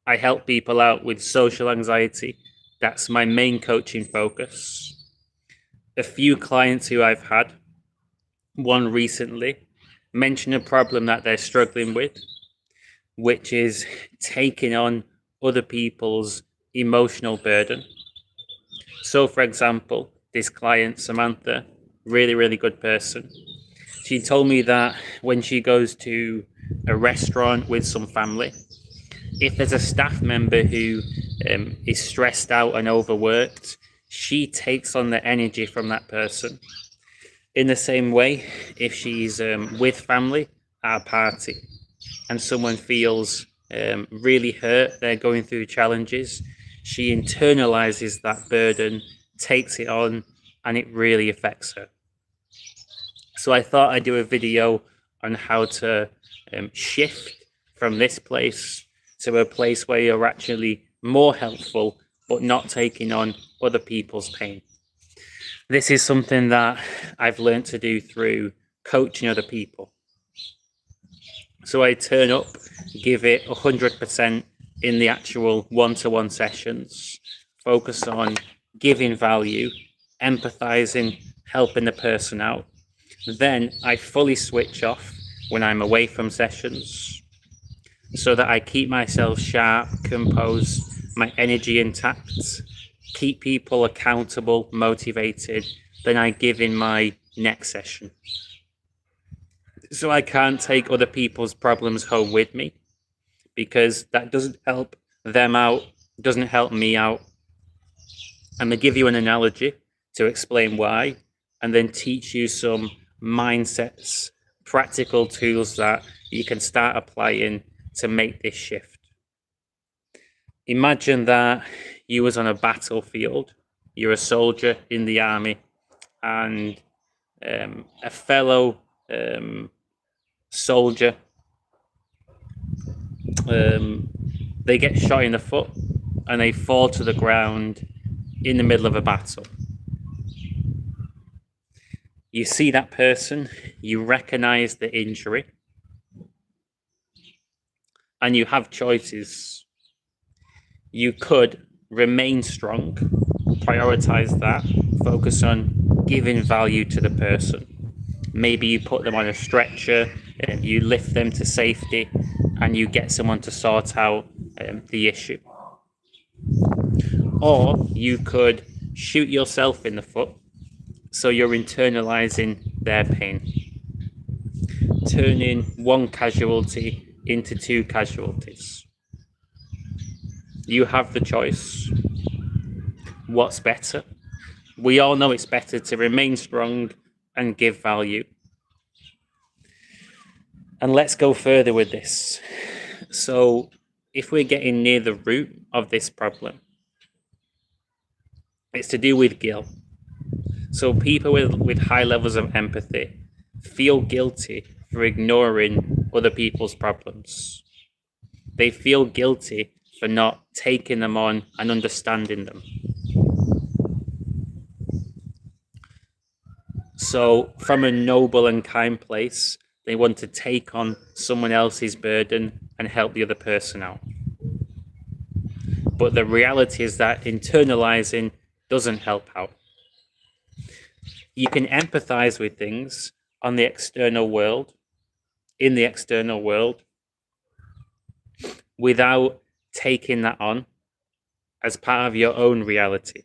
I help people out with social anxiety. That's my main coaching focus. A few clients who I've had, one recently, mentioned a problem that they're struggling with, which is taking on other people's emotional burden. So, for example, this client, Samantha, really, really good person. She told me that when she goes to a restaurant with some family, if there's a staff member who is stressed out and overworked, she takes on the energy from that person. In the same way, if she's with family at a party and someone feels really hurt, they're going through challenges, she internalizes that burden, takes it on, and it really affects her. So I thought I'd do a video on how to shift from this place to a place where you're actually more helpful, but not taking on other people's pain. This is something that I've learned to do through coaching other people. So I turn up, give it 100% in the actual one-to-one sessions, focus on giving value, empathizing, helping the person out. Then I fully switch off when I'm away from sessions so that I keep myself sharp, composed, my energy intact, keep people accountable, motivated. Then I give in my next session. So I can't take other people's problems home with me because that doesn't help them out, doesn't help me out. I'm going to give you an analogy to explain why, and then teach you some mindsets, practical tools that you can start applying to make this shift. Imagine that you was on a battlefield, you're a soldier in the army, and a fellow soldier, they get shot in the foot and they fall to the ground in the middle of a battle. You see that person, you recognize the injury, and you have choices. You could remain strong, prioritize that, focus on giving value to the person. Maybe you put them on a stretcher, you lift them to safety, and you get someone to sort out the issue. Or you could shoot yourself in the foot, so you're internalizing their pain, turning one casualty into two casualties. You have the choice. What's better? We all know it's better to remain strong and give value. And let's go further with this. So if we're getting near the root of this problem, it's to do with guilt. So people with high levels of empathy feel guilty for ignoring other people's problems. They feel guilty for not taking them on and understanding them. So from a noble and kind place, they want to take on someone else's burden and help the other person out. But the reality is that internalizing doesn't help out. You can empathize with things on the external world, in the external world, without taking that on as part of your own reality.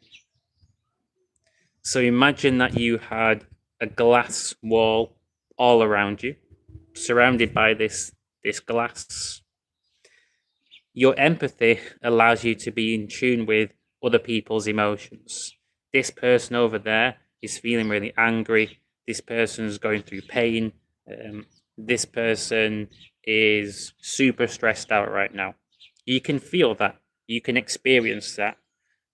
So imagine that you had a glass wall all around you, surrounded by this glass. Your empathy allows you to be in tune with other people's emotions. This person over there is feeling really angry. This person's going through pain. This person is super stressed out right now. You can feel that. You can experience that.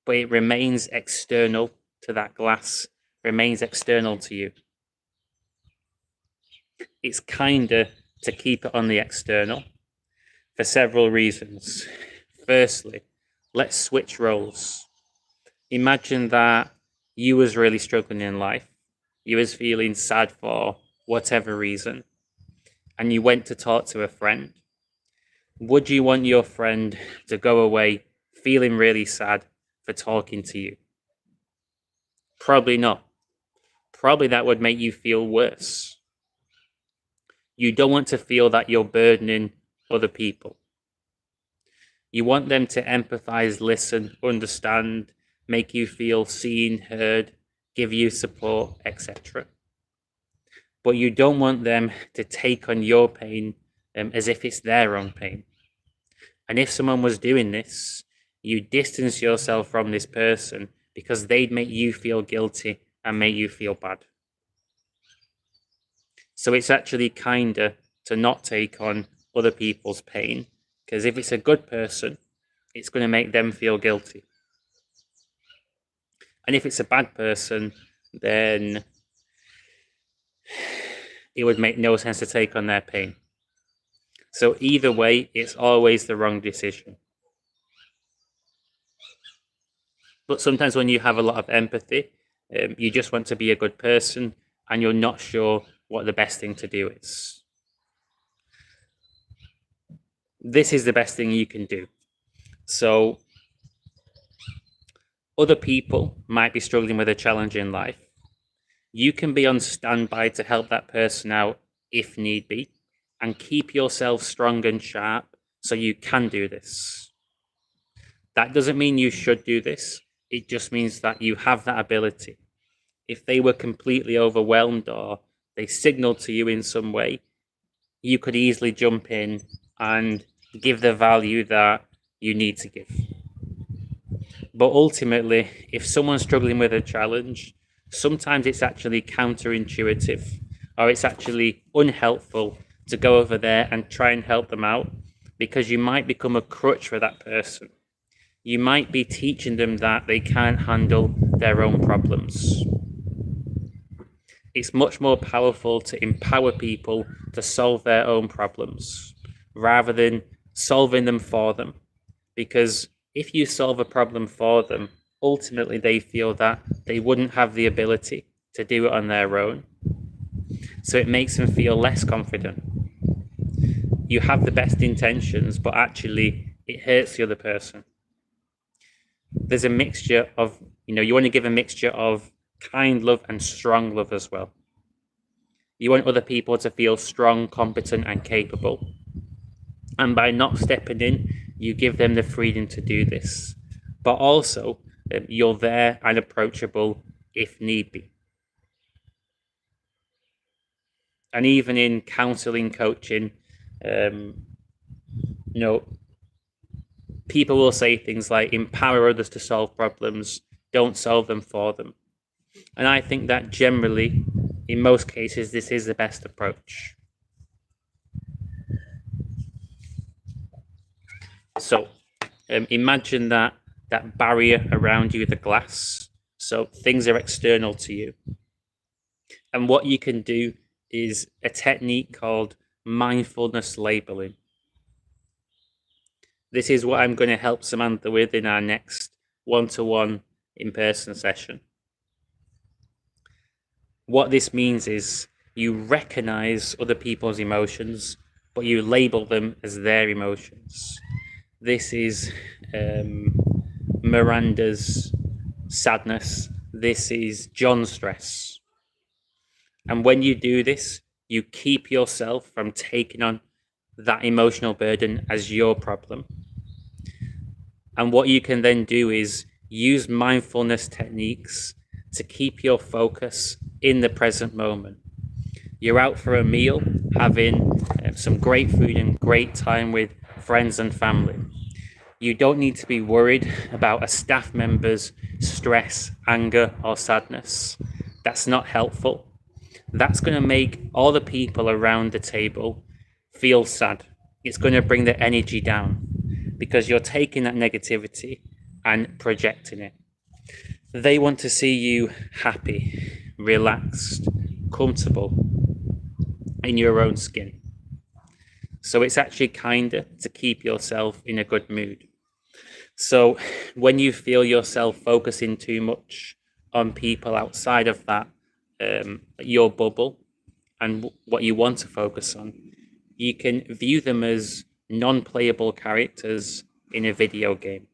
But it remains external to that glass, remains external to you. It's kinder to keep it on the external for several reasons. Firstly, let's switch roles. Imagine that you was really struggling in life. You was feeling sad for whatever reason, and you went to talk to a friend. Would you want your friend to go away feeling really sad for talking to you? Probably not. Probably that would make you feel worse. You don't want to feel that you're burdening other people. You want them to empathize, listen, understand, make you feel seen, heard, give you support, etc. But you don't want them to take on your pain as if it's their own pain. And if someone was doing this, you distance yourself from this person because they'd make you feel guilty and make you feel bad. So it's actually kinder to not take on other people's pain, because if it's a good person, it's going to make them feel guilty. And if it's a bad person, then it would make no sense to take on their pain. So either way, it's always the wrong decision. But sometimes when you have a lot of empathy, you just want to be a good person and you're not sure what the best thing to do is. This is the best thing you can do. So other people might be struggling with a challenge in life. You can be on standby to help that person out if need be, and keep yourself strong and sharp so you can do this. That doesn't mean you should do this. It just means that you have that ability. If they were completely overwhelmed or they signaled to you in some way, you could easily jump in and give the value that you need to give. But ultimately, if someone's struggling with a challenge, sometimes it's actually counterintuitive, or it's actually unhelpful to go over there and try and help them out, because you might become a crutch for that person. You might be teaching them that they can't handle their own problems. It's much more powerful to empower people to solve their own problems rather than solving them for them. Because if you solve a problem for them, ultimately they feel that they wouldn't have the ability to do it on their own. So it makes them feel less confident. You have the best intentions, but actually it hurts the other person. There's a mixture of, you want to give a mixture of kind love and strong love as well. You want other people to feel strong, competent, and capable. And by not stepping in, you give them the freedom to do this. But also, you're there and approachable if need be. And even in counseling, coaching, people will say things like empower others to solve problems, don't solve them for them. And I think that generally, in most cases, this is the best approach. So imagine that barrier around you, the glass. So things are external to you. And what you can do is a technique called mindfulness labeling. This is what I'm going to help Samantha with in our next one-to-one in-person session. What this means is you recognize other people's emotions, but you label them as their emotions. This is Miranda's sadness. This is John's stress. And when you do this, you keep yourself from taking on that emotional burden as your problem. And what you can then do is use mindfulness techniques to keep your focus in the present moment. You're out for a meal, having some great food and great time with friends and family. You don't need to be worried about a staff member's stress, anger, or sadness. That's not helpful. That's going to make all the people around the table feel sad. It's going to bring the energy down because you're taking that negativity and projecting it. They want to see you happy, relaxed, comfortable in your own skin. So it's actually kinder to keep yourself in a good mood. So when you feel yourself focusing too much on people outside of that, your bubble and what you want to focus on, you can view them as non-playable characters in a video game.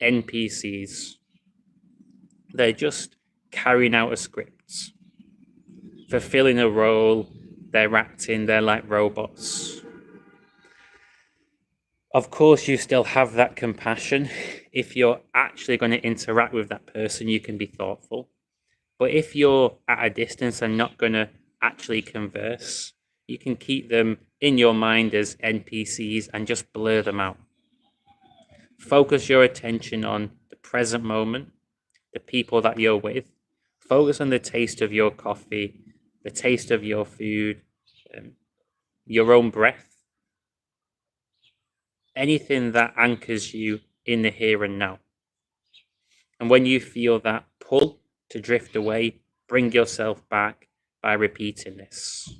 NPCs. They're just carrying out a script, fulfilling a role, they're acting, they're like robots. Of course, you still have that compassion. If you're actually going to interact with that person, you can be thoughtful. But if you're at a distance and not going to actually converse, you can keep them in your mind as NPCs and just blur them out. Focus your attention on the present moment, the people that you're with. Focus on the taste of your coffee, the taste of your food, your own breath. Anything that anchors you in the here and now. And when you feel that pull to drift away, bring yourself back by repeating this.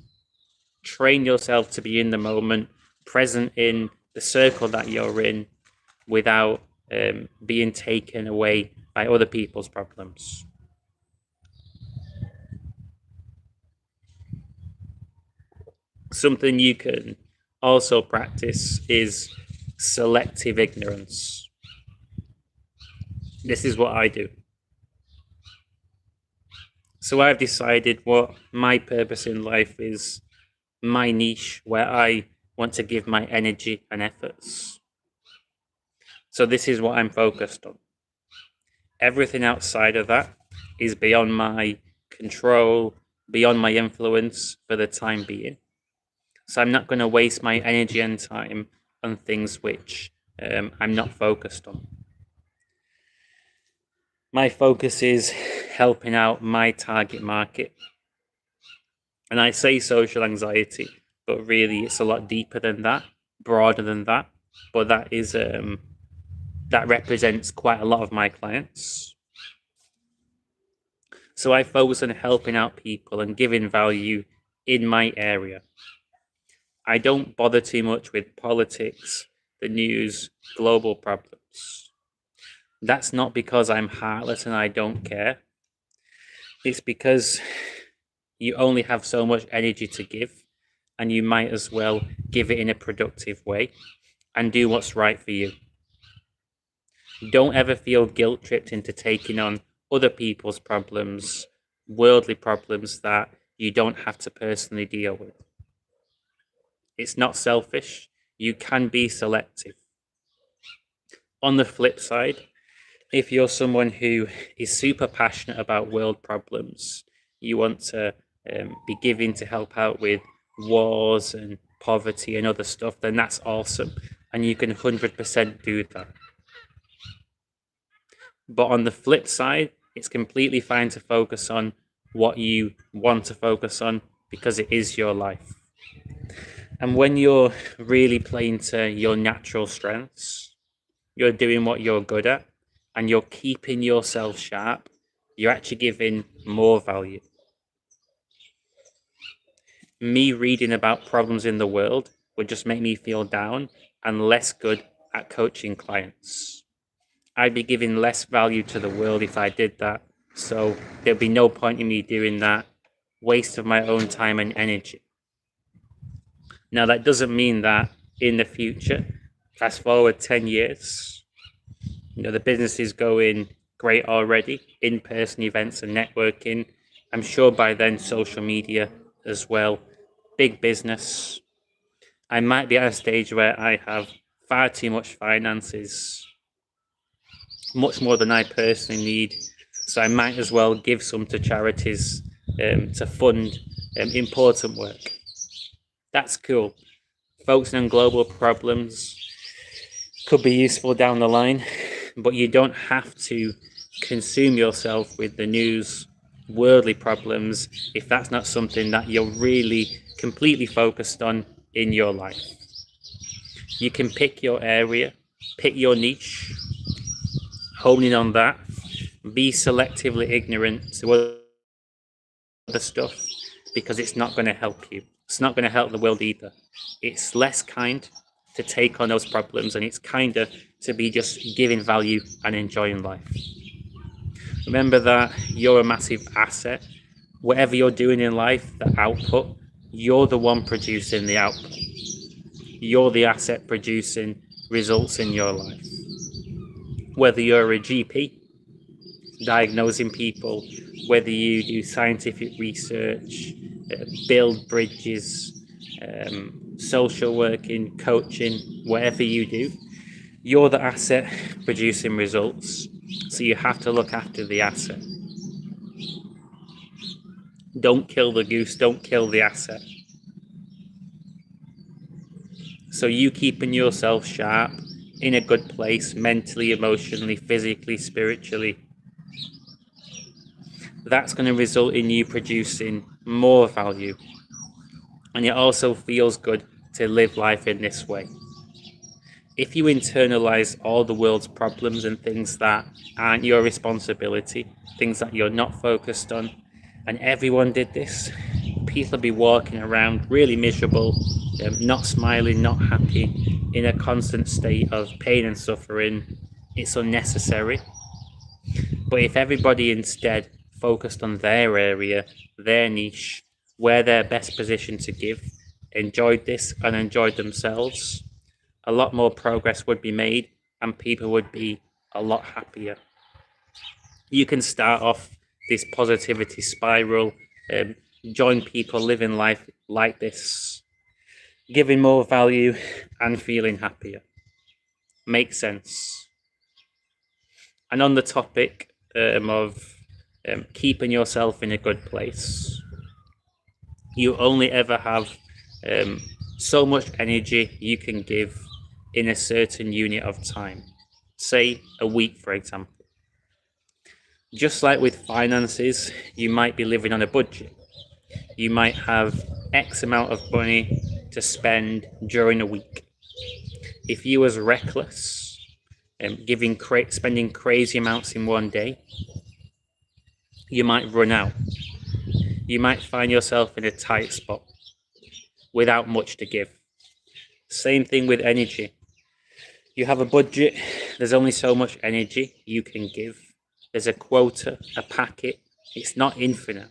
Train yourself to be in the moment, present in the circle that you're in, without being taken away by other people's problems. Something you can also practice is selective ignorance. This is what I do. So I've decided what my purpose in life is, my niche, where I want to give my energy and efforts. So this is what I'm focused on. Everything outside of that is beyond my control, beyond my influence for the time being. So I'm not going to waste my energy and time on things which I'm not focused on. My focus is helping out my target market. And I say social anxiety, but really it's a lot deeper than that, broader than that. But that is that represents quite a lot of my clients. So I focus on helping out people and giving value in my area. I don't bother too much with politics, the news, global problems. That's not because I'm heartless and I don't care. It's because you only have so much energy to give, and you might as well give it in a productive way and do what's right for you. Don't ever feel guilt tripped into taking on other people's problems, worldly problems that you don't have to personally deal with. It's not selfish. You can be selective. On the flip side, if you're someone who is super passionate about world problems, you want to be giving to help out with wars and poverty and other stuff, then that's awesome. And you can 100% do that. But on the flip side, it's completely fine to focus on what you want to focus on because it is your life. And when you're really playing to your natural strengths, you're doing what you're good at, and you're keeping yourself sharp, you're actually giving more value. Me reading about problems in the world would just make me feel down and less good at coaching clients. I'd be giving less value to the world if I did that. So there'd be no point in me doing that. Waste of my own time and energy. Now, that doesn't mean that in the future, fast forward 10 years, the business is going great already, in-person events and networking. I'm sure by then social media as well, big business. I might be at a stage where I have far too much finances, much more than I personally need. So I might as well give some to charities to fund important work. That's cool. Focusing on global problems could be useful down the line, but you don't have to consume yourself with the news, worldly problems, if that's not something that you're really completely focused on in your life. You can pick your area, pick your niche, hone in on that, be selectively ignorant to other stuff, because it's not going to help you. It's not going to help the world either. It's less kind to take on those problems, and it's kinder to be just giving value and enjoying life. Remember that you're a massive asset. Whatever you're doing in life, the output, you're the one producing the output. You're the asset producing results in your life. Whether you're a GP diagnosing people, whether you do scientific research, build bridges, social working, coaching, whatever you do, you're the asset producing results. So you have to look after the asset. Don't kill the goose, don't kill the asset. So you keeping yourself sharp, in a good place, mentally, emotionally, physically, spiritually, that's going to result in you producing more value. And it also feels good to live life in this way. If you internalize all the world's problems and things that aren't your responsibility, things that you're not focused on, and everyone did this, people would be walking around really miserable, not smiling, not happy, in a constant state of pain and suffering. It's unnecessary. But if everybody instead focused on their area, their niche, where they're best positioned to give, enjoyed this and enjoyed themselves, a lot more progress would be made and people would be a lot happier. You can start off this positivity spiral, join people living life like this, giving more value and feeling happier. Makes sense. And on the topic of keeping yourself in a good place, you only ever have so much energy you can give in a certain unit of time, say a week, for example. Just like with finances, you might be living on a budget. You might have X amount of money to spend during a week. If you was reckless, spending crazy amounts in one day, you might run out. You might find yourself in a tight spot without much to give. Same thing with energy. You have a budget, there's only so much energy you can give. There's a quota, a packet, it's not infinite.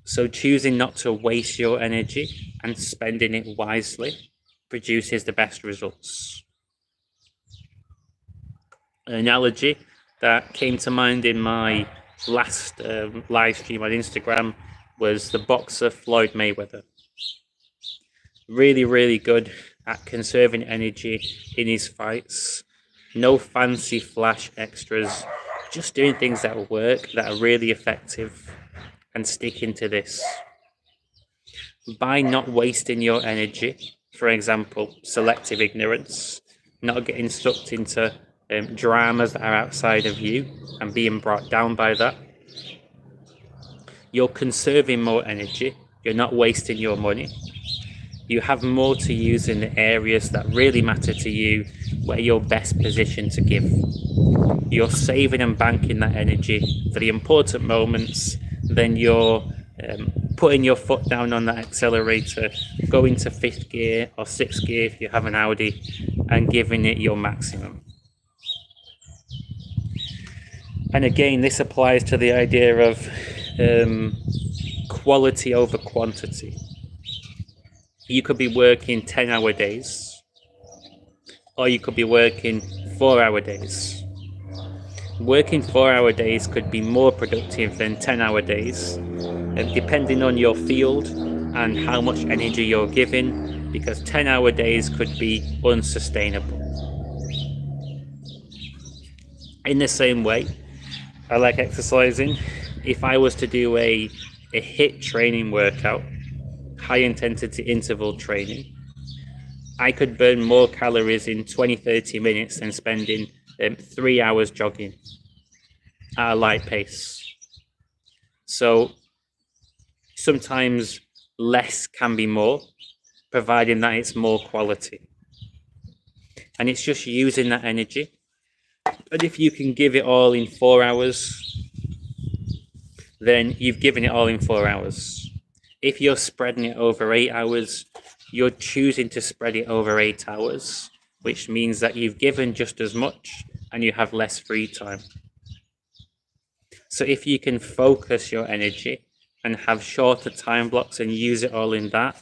So choosing not to waste your energy and spending it wisely produces the best results. An analogy that came to mind in my last live stream on Instagram was the boxer Floyd Mayweather. Really, really good at conserving energy in his fights. No fancy flash extras, just doing things that work, that are really effective, and sticking to this. By not wasting your energy, for example, selective ignorance, not getting sucked into dramas that are outside of you and being brought down by that, you're conserving more energy, you're not wasting your money. You have more to use in the areas that really matter to you, where you're best positioned to give. You're saving and banking that energy for the important moments, then you're putting your foot down on that accelerator, going to 5th gear or 6th gear if you have an Audi, and giving it your maximum. And again, this applies to the idea of quality over quantity. You could be working 10-hour days, or you could be working 4-hour days. Working 4-hour days could be more productive than 10-hour days, depending on your field and how much energy you're giving, because 10-hour days could be unsustainable. In the same way, I like exercising. If I was to do a HIIT training workout, high intensity interval training, I could burn more calories in 20-30 minutes than spending 3 hours jogging at a light pace. So sometimes less can be more, providing that it's more quality. And it's just using that energy. And if you can give it all in 4 hours, then you've given it all in 4 hours. If you're spreading it over 8 hours, you're choosing to spread it over 8 hours, which means that you've given just as much and you have less free time. So if you can focus your energy and have shorter time blocks and use it all in that,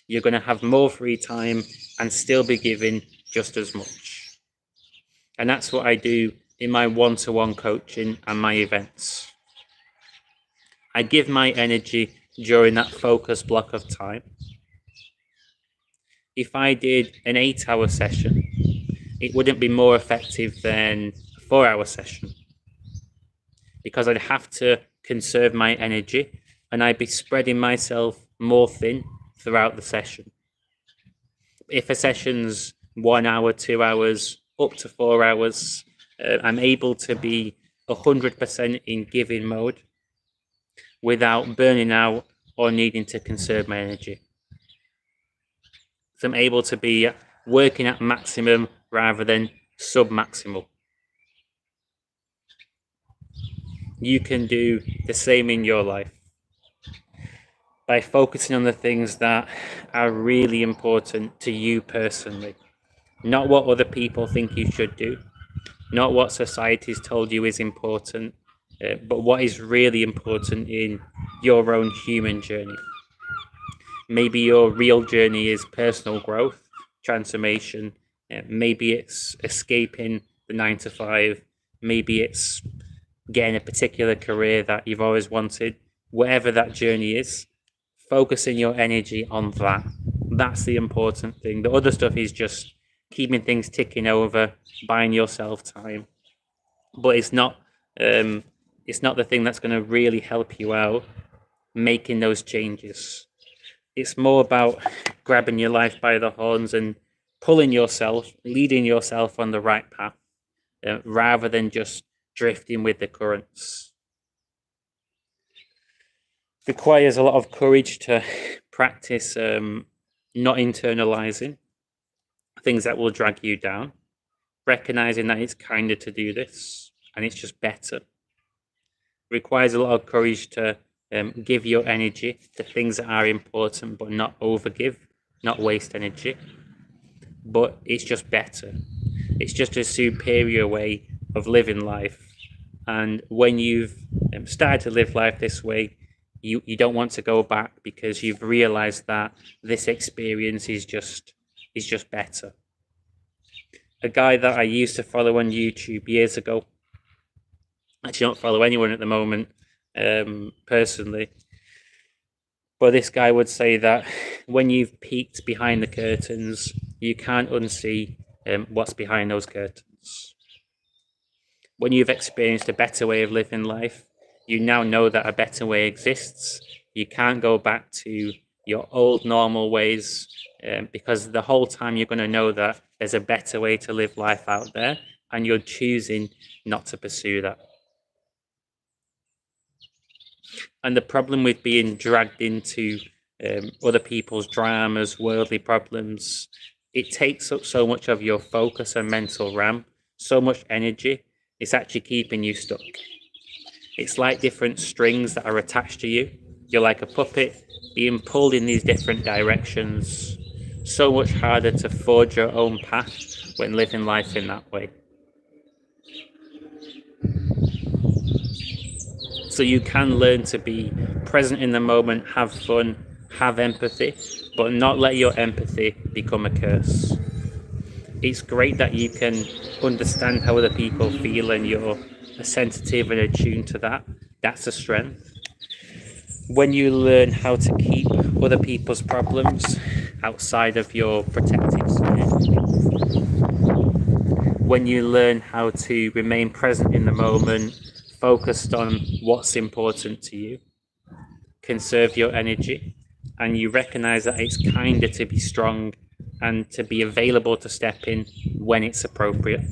you're going to have more free time and still be giving just as much. And that's what I do in my one-to-one coaching and my events. I give my energy during that focus block of time. If I did an 8-hour session, it wouldn't be more effective than a 4-hour session, because I'd have to conserve my energy and I'd be spreading myself more thin throughout the session. If a session's 1 hour, 2 hours, up to 4 hours, I'm able to be 100% in giving mode without burning out or needing to conserve my energy. So I'm able to be working at maximum rather than sub-maximal. You can do the same in your life by focusing on the things that are really important to you personally, not what other people think you should do, not what society's told you is important, but what is really important in your own human journey. Maybe your real journey is personal growth, transformation. Maybe it's escaping the 9 to 5. Maybe it's getting a particular career that you've always wanted. Whatever that journey is, focusing your energy on that. That's the important thing. The other stuff is just keeping things ticking over, buying yourself time. But it's not the thing that's going to really help you out making those changes. It's more about grabbing your life by the horns and pulling yourself, leading yourself on the right path, rather than just drifting with the currents. It requires a lot of courage to practice not internalizing things that will drag you down, recognizing that it's kinder to do this and it's just better. It requires a lot of courage to give your energy to things that are important, but not overgive, not waste energy. But it's just better. It's just a superior way of living life. And when you've started to live life this way, you don't want to go back, because you've realized that this experience is just better. A guy that I used to follow on YouTube years ago, actually don't follow anyone at the moment personally, but this guy would say that when you've peeked behind the curtains, you can't unsee what's behind those curtains. When you've experienced a better way of living life, you now know that a better way exists. You can't go back to your old normal ways, because the whole time you're going to know that there's a better way to live life out there, and you're choosing not to pursue that. And the problem with being dragged into other people's dramas, worldly problems, it takes up so much of your focus and mental RAM, so much energy, it's actually keeping you stuck. It's like different strings that are attached to you. You're like a puppet being pulled in these different directions. So much harder to forge your own path when living life in that way. So you can learn to be present in the moment, have fun, have empathy, but not let your empathy become a curse. It's great that you can understand how other people feel and you're sensitive and attuned to that. That's a strength. When you learn how to keep other people's problems outside of your protective sphere, when you learn how to remain present in the moment, focused on what's important to you, conserve your energy, and you recognize that it's kinder to be strong and to be available to step in when it's appropriate,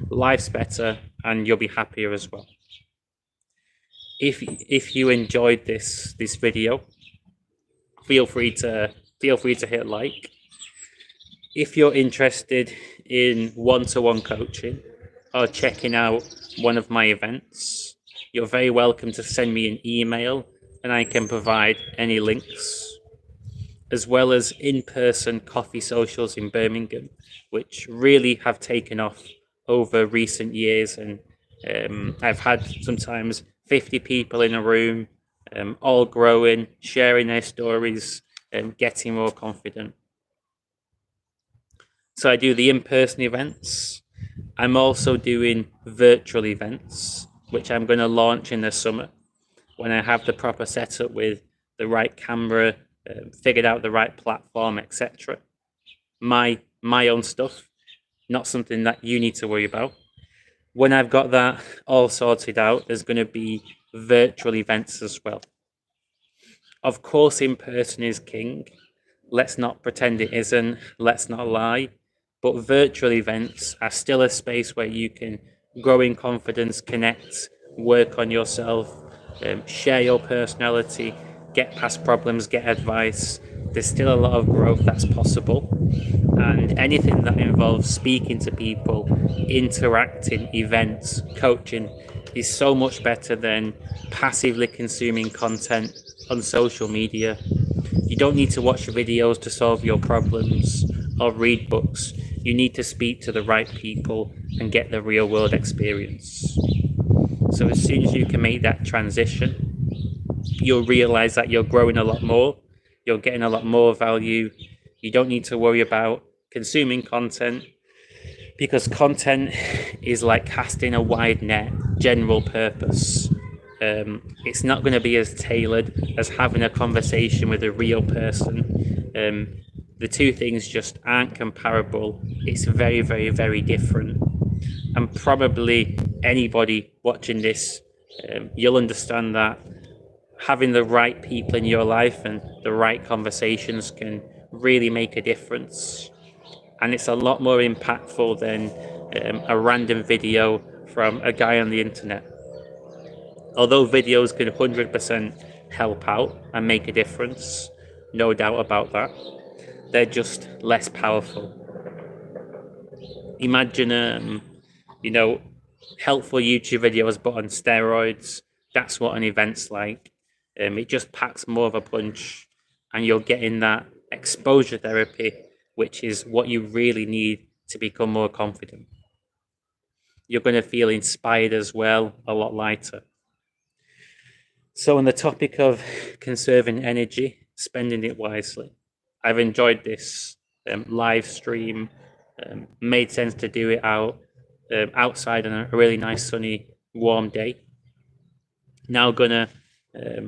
life's better and you'll be happier as well. If you enjoyed this video, feel free to hit like. If you're interested in one-to-one coaching or checking out one of my events, you're very welcome to send me an email and I can provide any links, as well as in-person coffee socials in Birmingham, which really have taken off over recent years. And I've had sometimes 50 people in a room, all growing, sharing their stories, getting more confident. So I do the in-person events. I'm also doing virtual events, which I'm going to launch in the summer when I have the proper setup with the right camera, figured out the right platform, etc. My own stuff, not something that you need to worry about. When I've got that all sorted out, there's going to be virtual events as well. Of course, in person is king. Let's not pretend it isn't. Let's not lie. But virtual events are still a space where you can grow in confidence, connect, work on yourself, share your personality, get past problems, get advice. There's still a lot of growth that's possible. And anything that involves speaking to people, interacting, events, coaching is so much better than passively consuming content on social media. You don't need to watch videos to solve your problems or read books. You need to speak to the right people and get the real world experience. So as soon as you can make that transition, you'll realize that you're growing a lot more. You're getting a lot more value. You don't need to worry about consuming content, because content is like casting a wide net, general purpose. It's not going to be as tailored as having a conversation with a real person. The two things just aren't comparable. It's very, very, very different. And probably anybody watching this, you'll understand that having the right people in your life and the right conversations can really make a difference. And it's a lot more impactful than a random video from a guy on the internet. Although videos can 100% help out and make a difference, no doubt about that, they're just less powerful. Imagine, helpful YouTube videos but on steroids. That's what an event's like. It just packs more of a punch, and you're getting that exposure therapy, which is what you really need to become more confident. You're going to feel inspired as well, a lot lighter. So on the topic of conserving energy, spending it wisely, I've enjoyed this live stream. Made sense to do it outside on a really nice sunny warm day. Now gonna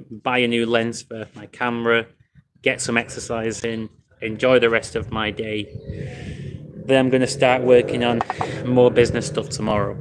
buy a new lens for my camera, get some exercise in, enjoy the rest of my day. Then I'm going to start working on more business stuff tomorrow.